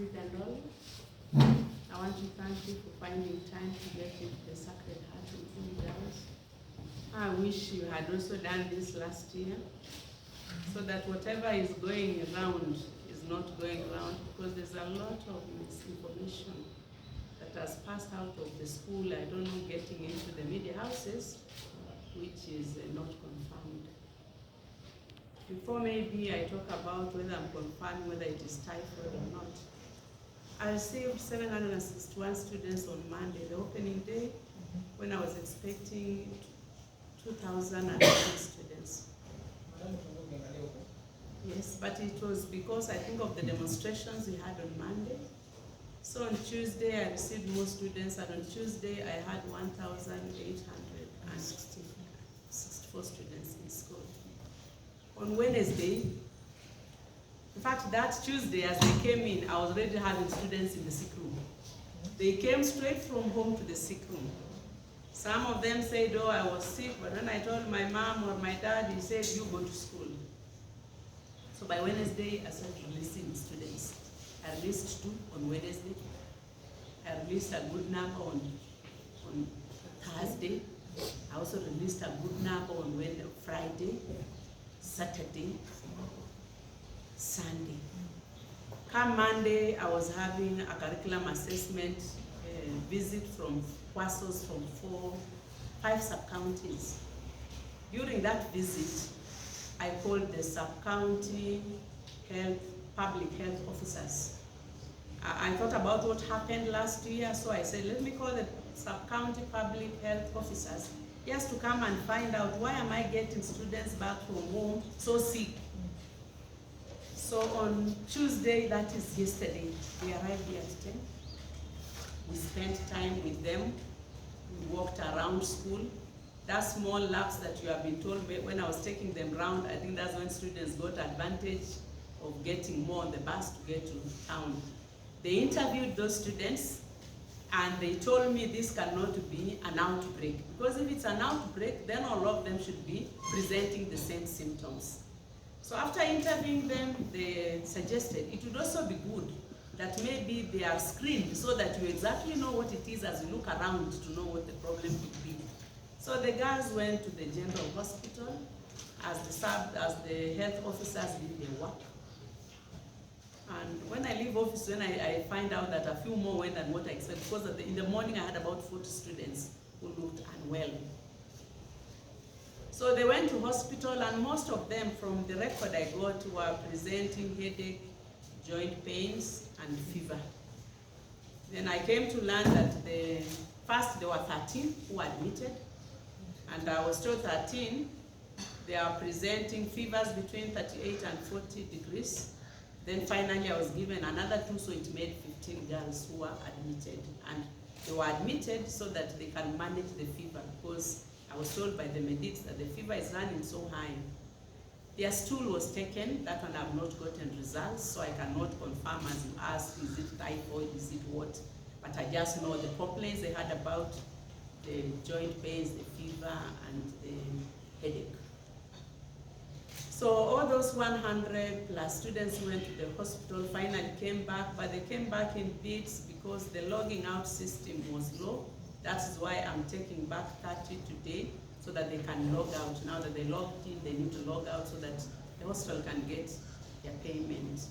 Frida and all. I want to thank you for finding time to get into the Sacred Heart of MUKUMU Girls. I wish you had also done this last year, so that whatever is going around is not going around, because there's a lot of misinformation that has passed out of the school, I don't know, getting into the media houses, which is not confirmed. Before maybe I talk about whether I'm confirming whether it is typhoid or not, I received 761 students on Monday, the opening day, when I was expecting 2,006 students. Yes, but it was because I think of the demonstrations we had on Monday. So on Tuesday I received more students, and on Tuesday I had 1,864 students in school. On Wednesday, in fact that Tuesday as they came in, I was already having students in the sick room. They came straight from home to the sick room. Some of them said, oh, I was sick, but when I told my mom or my dad, he said, you go to school. So by Wednesday, I started releasing students. I released 2 on Wednesday. I released a good number on Thursday. I also released a good number on Friday, Saturday, Sunday. Come Monday, I was having a curriculum assessment visit from PASOs from 5 sub-counties. During that visit, I called the sub-county public health officers. I thought about what happened last year, so I said, let me call the sub-county public health officers just to come and find out why am I getting students back from home so sick. So on Tuesday, that is yesterday, they arrived here at 10. We spent time with them. We walked around school. That small lapse that you have been told when I was taking them round, I think that's when students got advantage of getting more on the bus to get to town. They interviewed those students and they told me this cannot be an outbreak, because if it's an outbreak, then all of them should be presenting the same symptoms. So after interviewing them, they suggested it would also be good that maybe they are screened so that you exactly know what it is as you look around to know what the problem could be. So the girls went to the general hospital as the health officers did their work. And when I leave office, when I find out that a few more went than what I expected, because in the morning I had about 40 students who looked unwell. So they went to hospital, and most of them, from the record I got, were presenting headache, joint pains, and fever. Then I came to learn that first there were 13 who were admitted, and I was told 13, they are presenting fevers between 38 and 40 degrees. Then finally I was given another 2, so it made 15 girls who were admitted. And they were admitted so that they can manage the fever, because I was told by the medics that the fever is running so high. Their stool was taken, that one I have not gotten results, so I cannot confirm as you ask, is it typhoid, is it what? But I just know the complaints they had about the joint pains, the fever, and the headache. So all those 100 plus students who went to the hospital finally came back, but they came back in bits because the logging out system was low. That is why I'm taking back 30 today, so that they can log out. Now that they logged in, they need to log out so that the hospital can get their payment.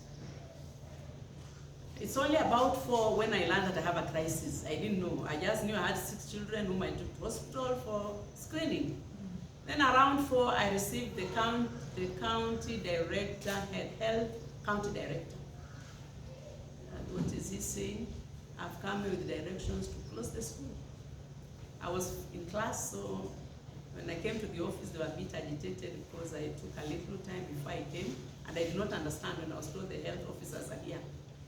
It's only about 4 when I learned that I have a crisis. I didn't know. I just knew I had 6 children whom I took to hospital for screening. Then around 4, I received the county director, health county director. And what is he saying? I've come with directions to close the school. I was in class, so when I came to the office, they were a bit agitated because I took a little time before I came, and I did not understand when I was told the health officers are here.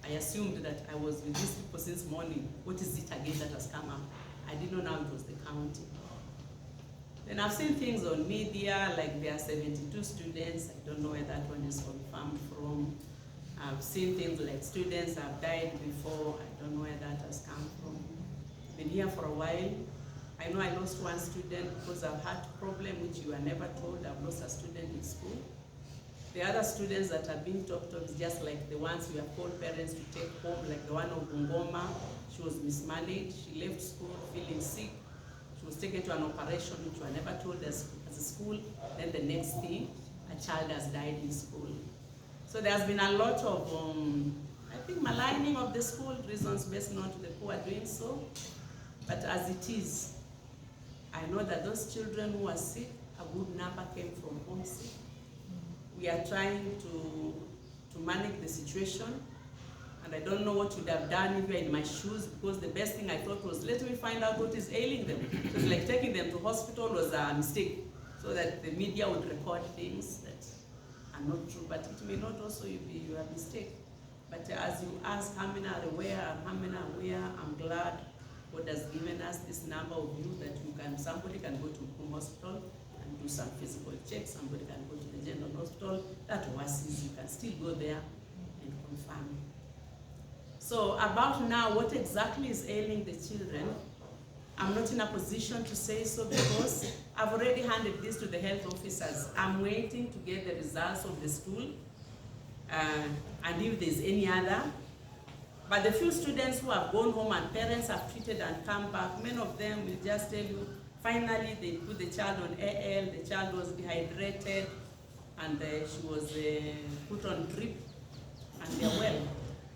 I assumed that I was with these people since morning. What is it again that has come up? I didn't know now it was the county. Then I've seen things on media, like there are 72 students. I don't know where that one is confirmed from. I've seen things like students have died before. I don't know where that has come from. Been here for a while. I know I lost one student because I've had a problem which you are never told. I've lost a student in school. The other students that are being talked of is just like the ones we have called parents to take home, like the one of Bungoma. She was mismanaged. She left school feeling sick. She was taken to an operation which we were never told as a school. Then the next thing, a child has died in school. So there's been a lot of, I think, maligning of the school, reasons best known to the who are doing so. But as it is, I know that those children who are sick, a good number came from home sick. We are trying to manage the situation, and I don't know what you'd have done if you were in my shoes, because the best thing I thought was, let me find out what is ailing them. It was like taking them to hospital was a mistake, so that the media would record things that are not true, but it may not also be your mistake. But as you ask how many are aware and how many are aware, I'm glad God has given us this number of you that you can, somebody can go to MUKUMU hospital and do some physical checks, somebody can go to the general hospital, that overseas, you can still go there and confirm. So about now, what exactly is ailing the children, I'm not in a position to say so because I've already handed this to the health officers. I'm waiting to get the results of the school and if there's any other. But the few students who have gone home and parents have treated and come back, many of them will just tell you, finally they put the child on AL, the child was dehydrated, and she was put on drip, and they're well.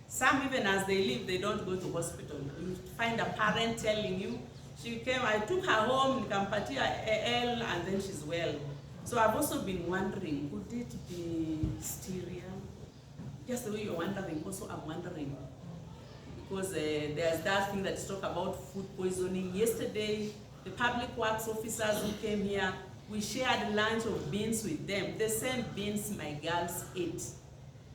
Some, even as they leave, they don't go to hospital. You find a parent telling you, she came, I took her home, nikampatia AL, and then she's well. So I've also been wondering, could it be hysteria? Just the way you're wondering, also I'm wondering. Because there's that thing that's talk about food poisoning. Yesterday, the public works officers who came here, we shared lunch of beans with them. The same beans my girls ate.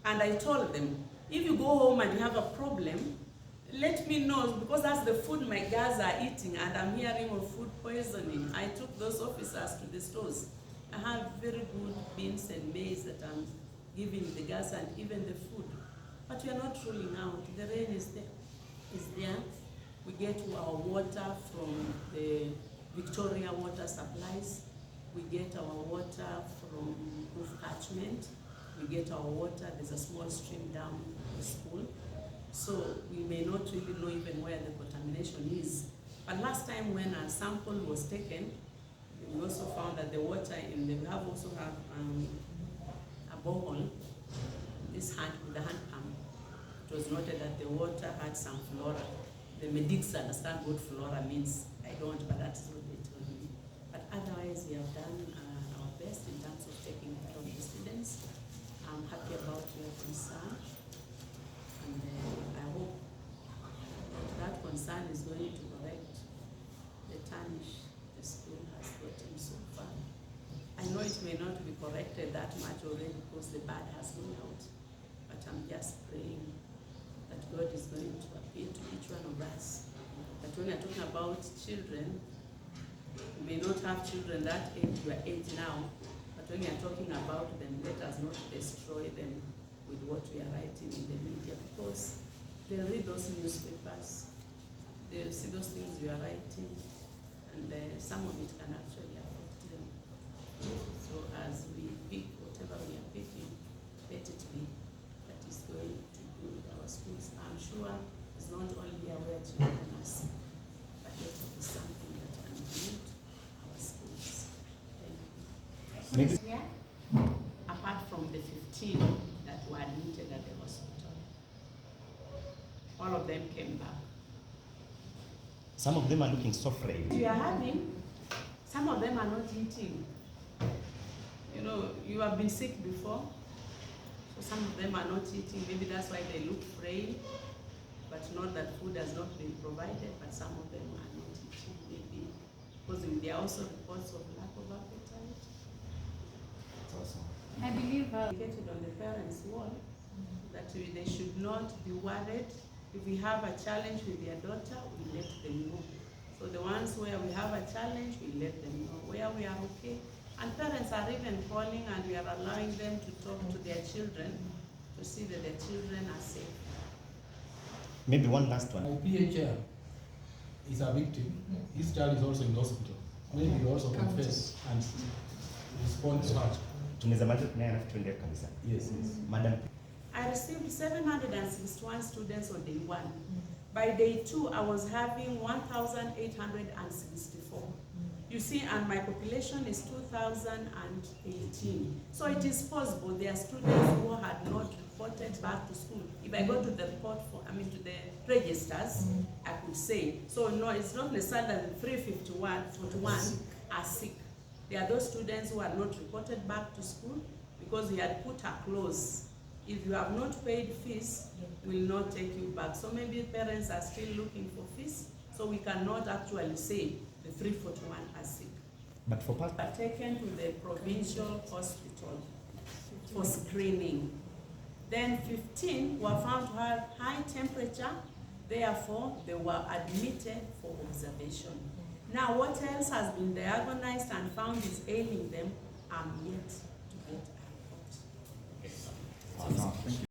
And I told them, if you go home and you have a problem, let me know, because that's the food my girls are eating, and I'm hearing of food poisoning. I took those officers to the stores. I have very good beans and maize that I'm giving the girls, and even the food. But we are not ruling out. The rain is there. We get our water from the Victoria water supplies. We get our water from roof catchment. We get our water, there's a small stream down the school. So we may not really know even where the contamination is. But last time when a sample was taken, we also found that the water in the, we have also have a borehole, this hand with the hand pump. It was noted that the water had some flora. The medics understand what flora means. I don't, but that's what they told me. But otherwise, we have done our best in terms of taking care of the students. I'm happy about your concern. And I hope that concern is going to correct the tarnish the school has gotten so far. I know it may not be corrected that much already because the bad has gone out, but I'm just praying that God is going to appear to each one of us. That when we're talking about children, we may not have children that age, we are 8 now, but when we are talking about them, let us not destroy them with what we are writing in the media, because they'll read those newspapers, they'll see those things we are writing, and some of it can actually affect them. So as we pick whatever we are picking, let it be that is going to do with our schools. I'm sure it's not only where children are sick, but let it be something that can build our schools. Thank you. Yeah. Apart from the 15 that were admitted at the hospital, all of them came back. Some of them are looking so frail. We are having, some of them are not eating. You know, you have been sick before, so some of them are not eating. Maybe that's why they look frail, but not that food has not been provided, but some of them are not eating, maybe because there are also reports of lack of appetite. That's awesome. I believe Indicated on the parents' wall that they should not be worried. If we have a challenge with their daughter, we let them know. So the ones where we have a challenge, we let them know. Where we are okay, and parents are even calling, and we are allowing them to talk to their children to see that their children are safe. Maybe one last one. My PHR is a victim. His child is also in the hospital. Maybe you also confess and respond to her. tunaweza maliza tunaye alafu tuende kabisa. Yes, yes. Madam. I received 761 students on day 1. By day 2, I was having 1,864. You see, and my population is 2,018. So it is possible there are students who had not reported back to school. If I go to the report to the registers, I could say. So no, it's not necessarily that 341 are sick. There are those students who are not reported back to school because we had put a clause. If you have not paid fees, we will not take you back. So maybe parents are still looking for fees, so we cannot actually say the 341 are sick. But for part Are taken to the provincial hospital for screening. Then 15 were found to have high temperature, therefore they were admitted for observation. Now what else has been diagnosed and found is ailing them, I'm yet to get a report. Thank you.